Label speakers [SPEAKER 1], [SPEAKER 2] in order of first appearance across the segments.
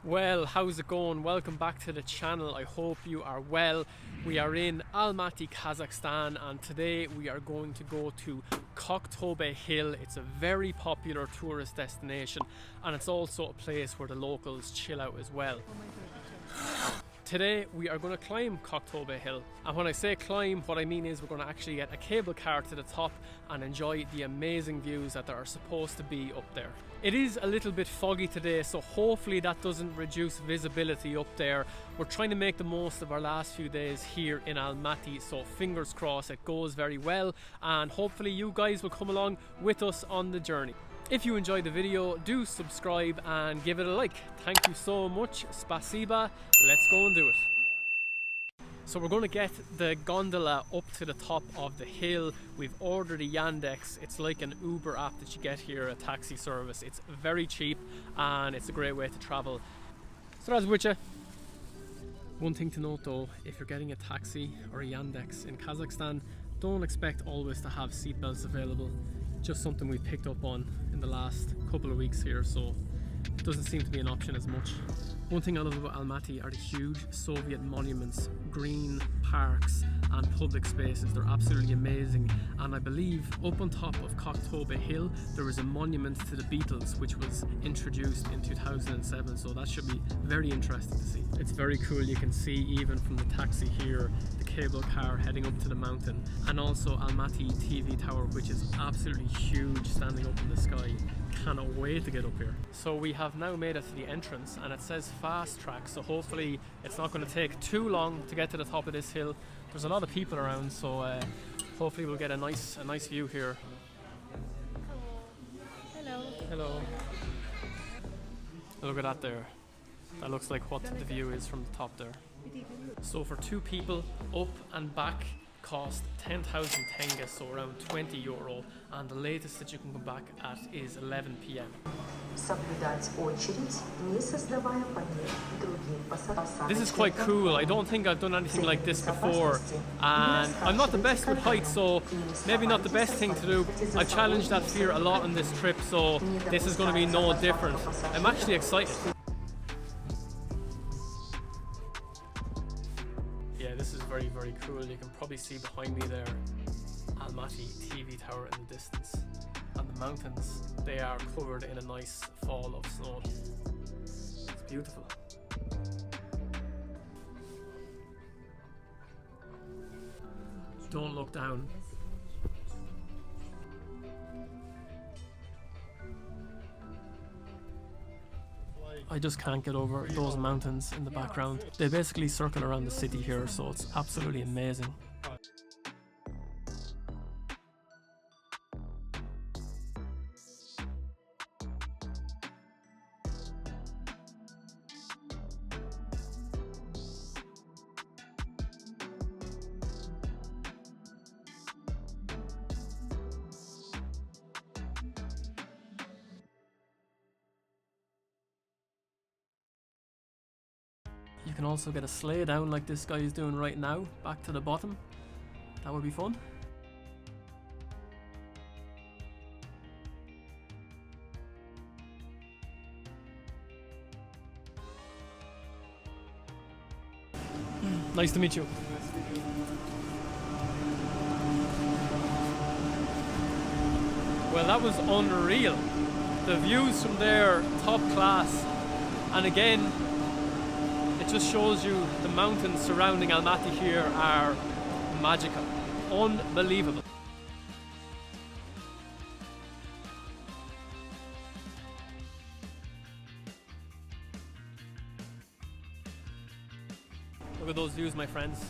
[SPEAKER 1] Well, how's it going? Welcome back to the channel. I hope you are well. We are in Almaty, Kazakhstan, and today we are going to go to Kok Tobe Hill. It's a very popular tourist destination, and it's also a place where the locals chill out as well. Today we are going to climb Kok Tobe Hill, and when I say climb, what I mean is we're going to actually get a cable car to the top and enjoy the amazing views that there are supposed to be up there. It is a little bit foggy today, so hopefully that doesn't reduce visibility up there. We're trying to make the most of our last few days here in Almaty, so fingers crossed it goes very well, and hopefully you guys will come along with us on the journey. If you enjoyed the video, do subscribe and give it a like. Thank you so much. Spasiba. Let's go and do it. So we're going to get the gondola up to the top of the hill. We've ordered a Yandex. It's like an Uber app that you get here, a taxi service. It's very cheap and it's a great way to travel. Здравствуйте. One thing to note though, if you're getting a taxi or a Yandex in Kazakhstan, don't expect always to have seatbelts available. Just something we picked up on in the last couple of weeks here, so it doesn't seem to be an option as much. One thing I love about Almaty are the huge Soviet monuments, green parks and public spaces. They're absolutely amazing, and I believe up on top of Kok Tobe Hill there is a monument to the Beatles which was introduced in 2007, so that should be very interesting to see. It's very cool. You can see even from the taxi here the cable car heading up to the mountain, and also Almaty TV tower, which is absolutely huge standing up in the sky. Cannot wait to get up here. So we have now made it to the entrance and it says fast track, so hopefully it's not going to take too long to get to the top of this hill. There's a lot of people around, so hopefully we'll get a nice view here.
[SPEAKER 2] Hello.
[SPEAKER 1] Hello. Look at that there. That looks like what the view is from the top there. So for two people, up and back cost 10,000 tenge, so around €20, and the latest that you can come back at is 11 p.m. This is quite cool. I don't think I've done anything like this before, and I'm not the best with heights, so maybe not the best thing to do. I challenged that fear a lot on this trip, so this is going to be no different. I'm actually excited. Yeah, this is very, very cool. You can probably see behind me there Almaty TV tower in the distance, and the mountains, they are covered in a nice fall of snow. It's beautiful. Don't look down. I just can't get over those mountains in the background. They basically circle around the city here, so it's absolutely amazing. You can also get a sleigh down like this guy is doing right now, back to the bottom. That would be fun. Nice to meet you. Well, that was unreal. The views from there, top class. And again, it just shows you the mountains surrounding Almaty here are magical, unbelievable. Look at those views, my friends.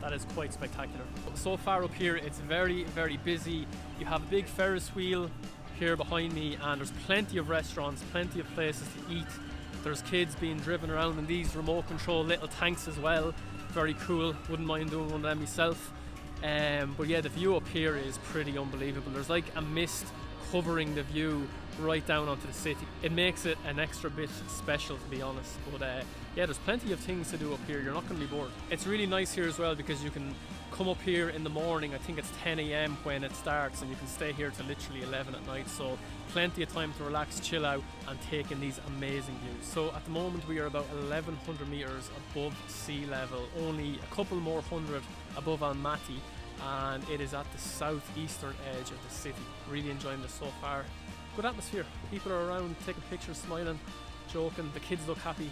[SPEAKER 1] That is quite spectacular. So far up here, it's very, very busy. You have a big Ferris wheel here behind me, and there's plenty of restaurants, plenty of places to eat. There's kids being driven around in these remote control little tanks as well. Very cool. Wouldn't mind doing one of them myself. But yeah, the view up here is pretty unbelievable. There's like a mist covering the view right down onto the city. It makes it an extra bit special, to be honest. But yeah, there's plenty of things to do up here. You're not going to be bored. It's really nice here as well because you can come up here in the morning. I think it's 10 a.m. when it starts, and you can stay here till literally 11 at night. So plenty of time to relax, chill out, and take in these amazing views. So at the moment we are about 1,100 meters above sea level, only a couple more hundred above Almaty, and it is at the southeastern edge of the city. Really enjoying this so far. Good atmosphere. People are around taking pictures, smiling, joking. The kids look happy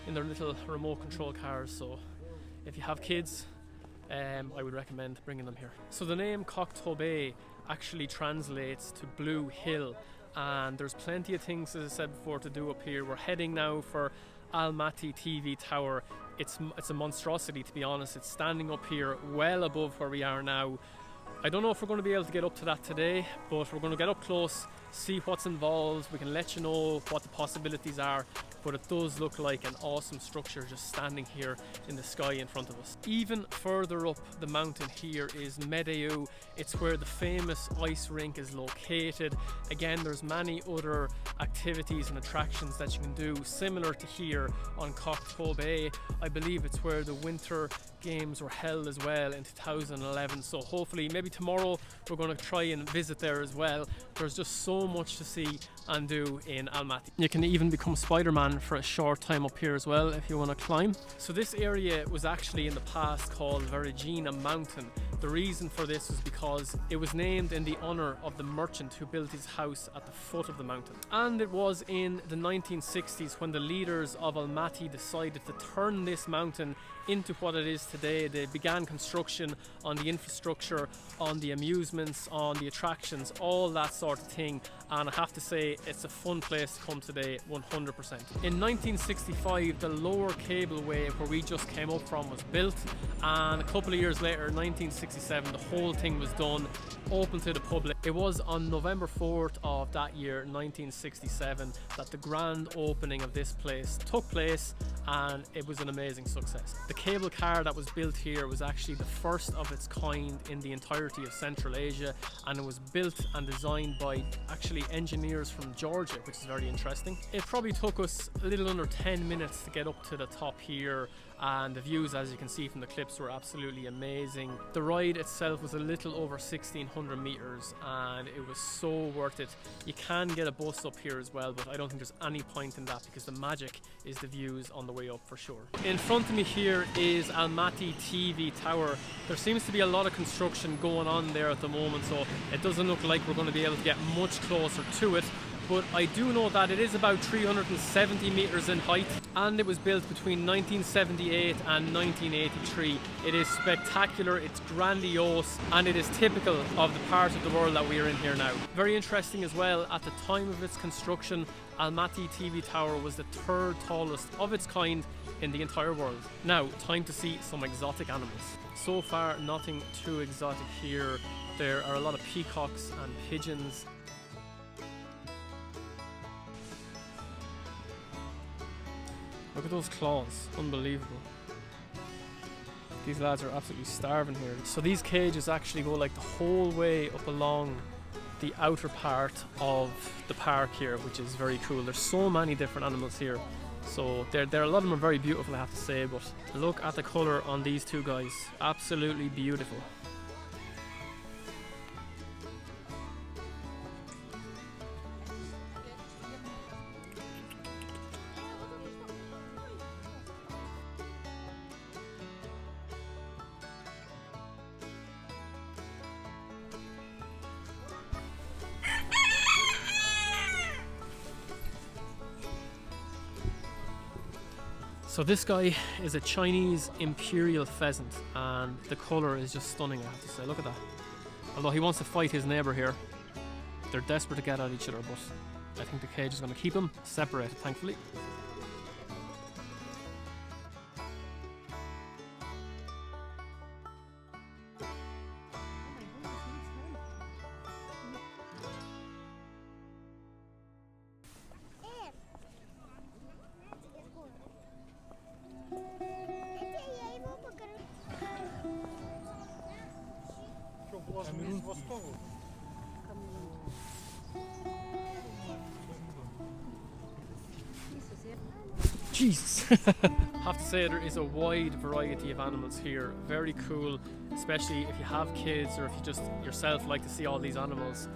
[SPEAKER 1] in their little remote control cars. So if you have kids, I would recommend bringing them here. So the name Kok Tobe actually translates to Blue Hill, and there's plenty of things, as I said before, to do up here. We're heading now for Almaty TV Tower. It's a monstrosity, to be honest. It's standing up here well above where we are now. I don't know if we're going to be able to get up to that today, but we're going to get up close, see what's involved. We can let you know what the possibilities are, but it does look like an awesome structure just standing here in the sky in front of us. Even further up the mountain here is Medeu. It's where the famous ice rink is located. Again, there's many other activities and attractions that you can do similar to here on Koktobe. I believe it's where the winter games were held as well in 2011, so hopefully maybe tomorrow we're going to try and visit there as well. There's just so much to see and do in Almaty. You can even become Spider-Man for a short time up here as well if you want to climb. So this area was actually in the past called Verigina Mountain. The reason for this was because it was named in the honour of the merchant who built his house at the foot of the mountain. And it was in the 1960s when the leaders of Almaty decided to turn this mountain into what it is today. They began construction on the infrastructure, on the amusements, on the attractions, all that sort of thing, and I have to say it's a fun place to come today, 100%. In 1965 the lower cableway where we just came up from was built, and a couple of years later, 1967, the whole thing was done, open to the public. It was on November 4th of that year, 1967, that the grand opening of this place took place, and it was an amazing success. The cable car that was built here was actually the first of its kind in the entirety of Central Asia, and it was built and designed by actually engineers from Georgia, which is very interesting. It probably took us a little under 10 minutes to get up to the top here, and the views, as you can see from the clips, were absolutely amazing. The ride itself was a little over 1,600 meters, and it was so worth it. You can get a bus up here as well, but I don't think there's any point in that because the magic is the views on the way up for sure. In front of me here is Almaty TV Tower. There seems to be a lot of construction going on there at the moment, so it doesn't look like we're going to be able to get much closer to it. But I do know that it is about 370 meters in height, and it was built between 1978 and 1983. It is spectacular, it's grandiose, and it is typical of the part of the world that we are in here now. Very interesting as well, at the time of its construction, Almaty TV Tower was the third tallest of its kind in the entire world. Now, time to see some exotic animals. So far, nothing too exotic here. There are a lot of peacocks and pigeons. Look at those claws, unbelievable. These lads are absolutely starving here. So these cages actually go like the whole way up along the outer part of the park here, which is very cool. There's so many different animals here. So a lot of them are very beautiful, I have to say, but look at the colour on these two guys. Absolutely beautiful. So this guy is a Chinese imperial pheasant, and the colour is just stunning, I have to say. Look at that. Although he wants to fight his neighbour here. They're desperate to get at each other, but I think the cage is going to keep them separated, thankfully. Jesus. Have to say there is a wide variety of animals here. Very cool, especially if you have kids or if you just yourself like to see all these animals.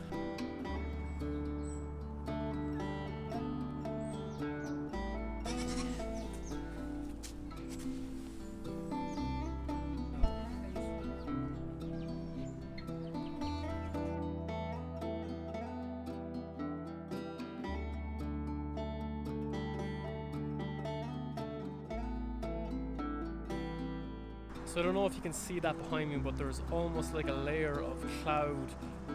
[SPEAKER 1] So I don't know if you can see that behind me, but there's almost like a layer of cloud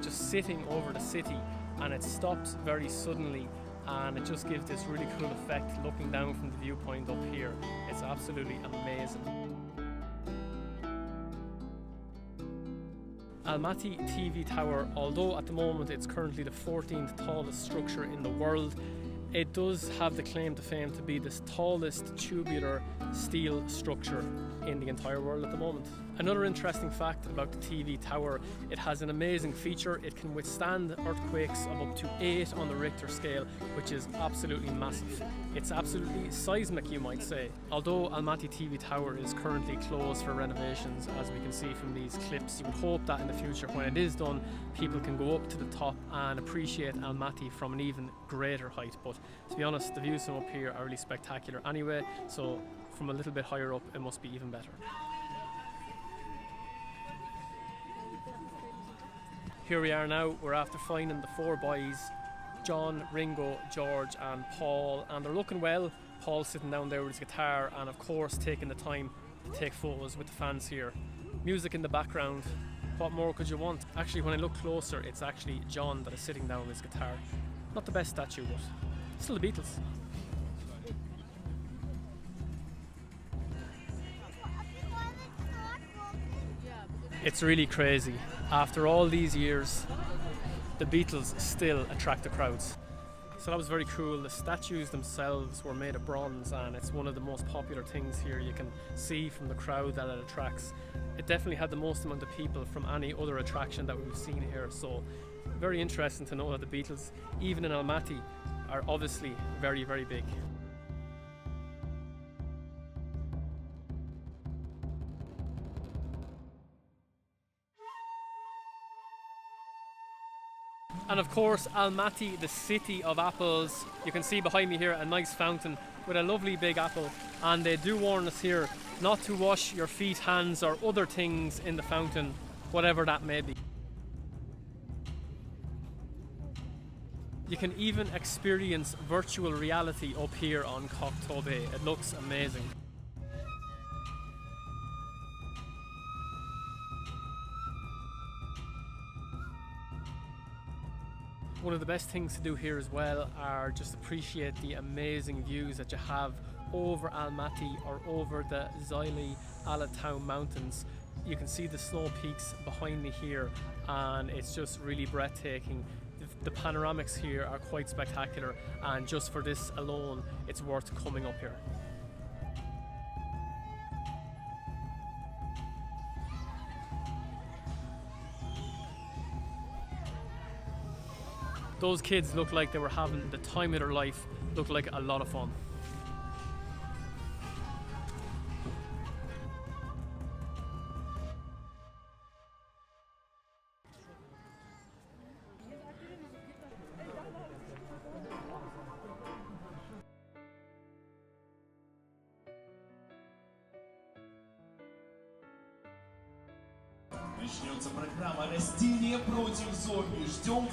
[SPEAKER 1] just sitting over the city, and it stops very suddenly, and it just gives this really cool effect looking down from the viewpoint up here. It's absolutely amazing. Almaty TV Tower, although at the moment it's currently the 14th tallest structure in the world, it does have the claim to fame to be the tallest tubular steel structure in the entire world at the moment. Another interesting fact about the TV tower, it has an amazing feature. It can withstand earthquakes of up to 8 on the Richter scale, which is absolutely massive. It's absolutely seismic, you might say. Although Almaty TV Tower is currently closed for renovations, as we can see from these clips, you would hope that in the future, when it is done, people can go up to the top and appreciate Almaty from an even greater height. But to be honest, the views from up here are really spectacular anyway, so from a little bit higher up, it must be even better. Here we are now, we're after finding the 4 boys, John, Ringo, George and Paul, and they're looking well. Paul's sitting down there with his guitar and of course taking the time to take photos with the fans here. Music in the background, what more could you want? Actually, when I look closer, it's actually John that is sitting down with his guitar. Not the best statue, but still the Beatles. It's really crazy. After all these years, the Beatles still attract the crowds. So that was very cool. The statues themselves were made of bronze, and it's one of the most popular things here. You can see from the crowd that it attracts. It definitely had the most amount of people from any other attraction that we've seen here. So very interesting to know that the Beatles, even in Almaty, are obviously very, very big. And of course, Almaty, the city of apples. You can see behind me here a nice fountain with a lovely big apple. And they do warn us here not to wash your feet, hands or other things in the fountain, whatever that may be. You can even experience virtual reality up here on Kok Tobe. It looks amazing. One of the best things to do here as well are just appreciate the amazing views that you have over Almaty or over the Zili Alatown mountains. You can see the snow peaks behind me here, and it's just really breathtaking. The panoramics here are quite spectacular, and just for this alone, it's worth coming up here. Those kids look like they were having the time of their life, looked like a lot of fun.
[SPEAKER 2] Начнется программа «Растения против зомби». Ждем.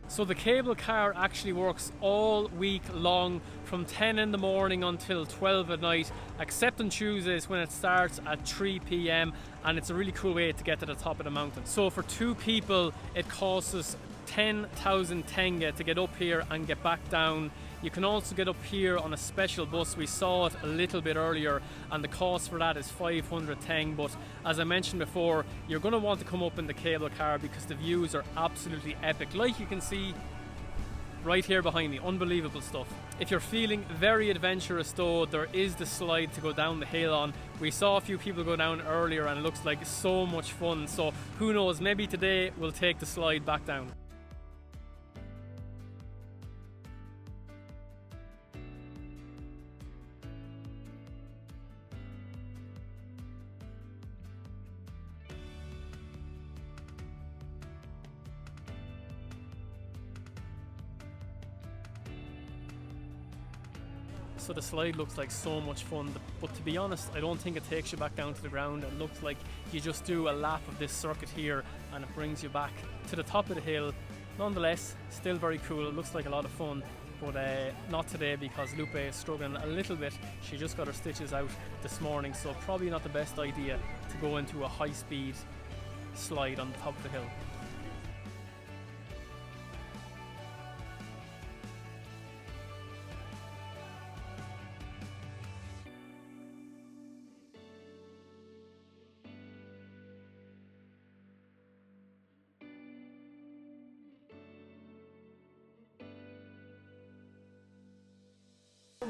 [SPEAKER 1] So the cable car actually works all week long from 10 in the morning until 12 at night, except on Tuesdays when it starts at 3 p.m. and it's a really cool way to get to the top of the mountain. So for 2 people it costs us 10,000 tenge to get up here and get back down. You can also get up here on a special bus. We saw it a little bit earlier and the cost for that is 500 tenge, but as I mentioned before, you're going to want to come up in the cable car because the views are absolutely epic. Like you can see right here behind me. Unbelievable stuff. If you're feeling very adventurous though, there is the slide to go down the hill on. We saw a few people go down earlier and it looks like so much fun, so who knows, maybe today we'll take the slide back down. So the slide looks like so much fun, but to be honest, I don't think it takes you back down to the ground. It looks like you just do a lap of this circuit here and it brings you back to the top of the hill. Nonetheless, still very cool. It looks like a lot of fun, but not today because Lupe is struggling a little bit. She just got her stitches out this morning, so probably not the best idea to go into a high-speed slide on the top of the hill.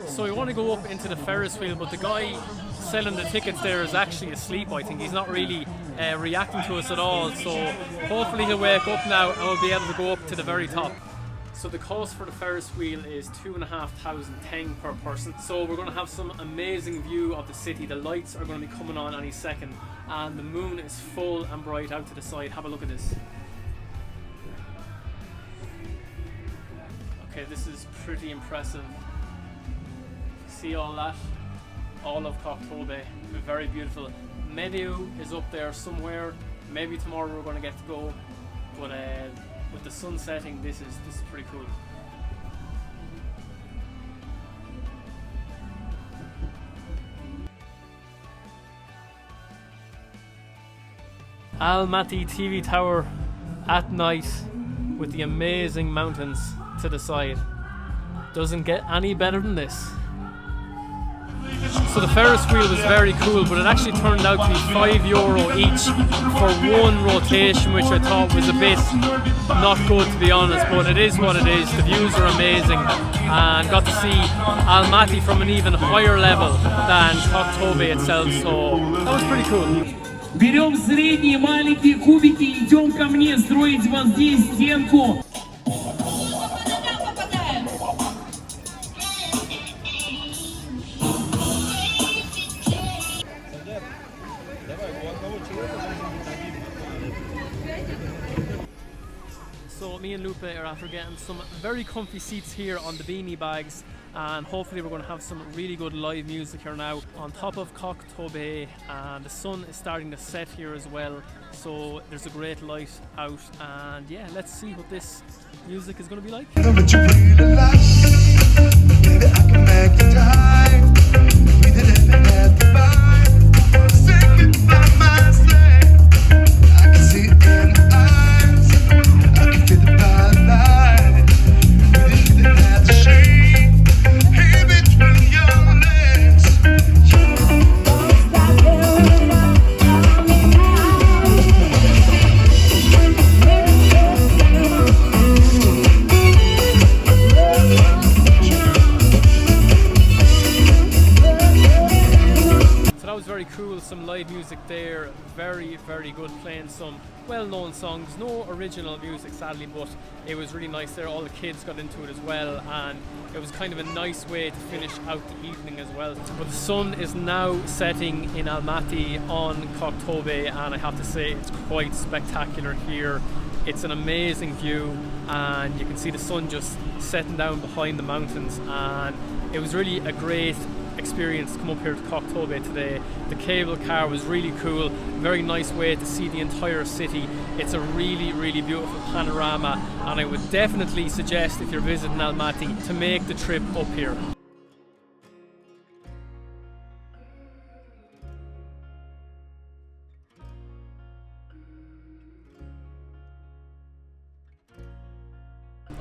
[SPEAKER 1] So we want to go up into the Ferris wheel, but the guy selling the tickets there is actually asleep, I think. He's not really reacting to us at all, so hopefully he'll wake up now and we'll be able to go up to the very top. So the cost for the Ferris wheel is 2,500 teng per person. So we're going to have some amazing view of the city. The lights are going to be coming on any second and the moon is full and bright out to the side. Have a look at this. Okay, this is pretty impressive. See all that? All of Koktobe, very beautiful. Meadow is up there somewhere. Maybe tomorrow we're going to get to go, but with the sun setting, this is pretty cool. Almaty TV tower at night with the amazing mountains to the side. Doesn't get any better than this. So the Ferris wheel was very cool, but it actually turned out to be €5 each for one rotation, which I thought was a bit not good, to be honest, but it is what it is. The views are amazing and got to see Almaty from an even higher level than Koktobe itself, so that was pretty cool.
[SPEAKER 3] Берем средние маленькие кубики, идем ко мне строить вот здесь стенку.
[SPEAKER 1] So me and Lupe are after getting some very comfy seats here on the beanie bags, and hopefully we're going to have some really good live music here now on top of Kok Tobe, and the sun is starting to set here as well, so there's a great light out, and yeah, let's see what this music is going to be like. Cool, some live music there, very good, playing some well-known songs, no original music sadly, but it was really nice there. All the kids got into it as well, and it was kind of a nice way to finish out the evening as well. But the sun is now setting in Almaty on Koktobe, and I have to say it's quite spectacular here. It's an amazing view, and you can see the sun just setting down behind the mountains, and it was really a great experience to come up here to Koktobe today. The cable car was really cool, very nice way to see the entire city. It's a really beautiful panorama, and I would definitely suggest, if you're visiting Almaty, to make the trip up here.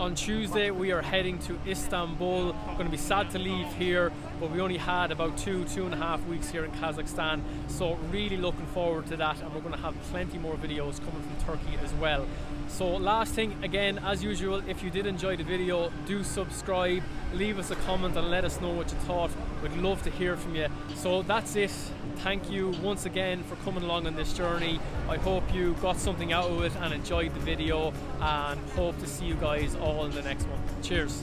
[SPEAKER 1] On Tuesday we are heading to Istanbul. I'm going to be sad to leave here, but we only had about 2.5 weeks here in Kazakhstan, so really looking forward to that, and we're going to have plenty more videos coming from Turkey as well. So last thing, again, as usual, if you did enjoy the video, do subscribe, leave us a comment and let us know what you thought. We'd love to hear from you. So that's it. Thank you once again for coming along on this journey. I hope you got something out of it and enjoyed the video, and hope to see you guys all in the next one. Cheers.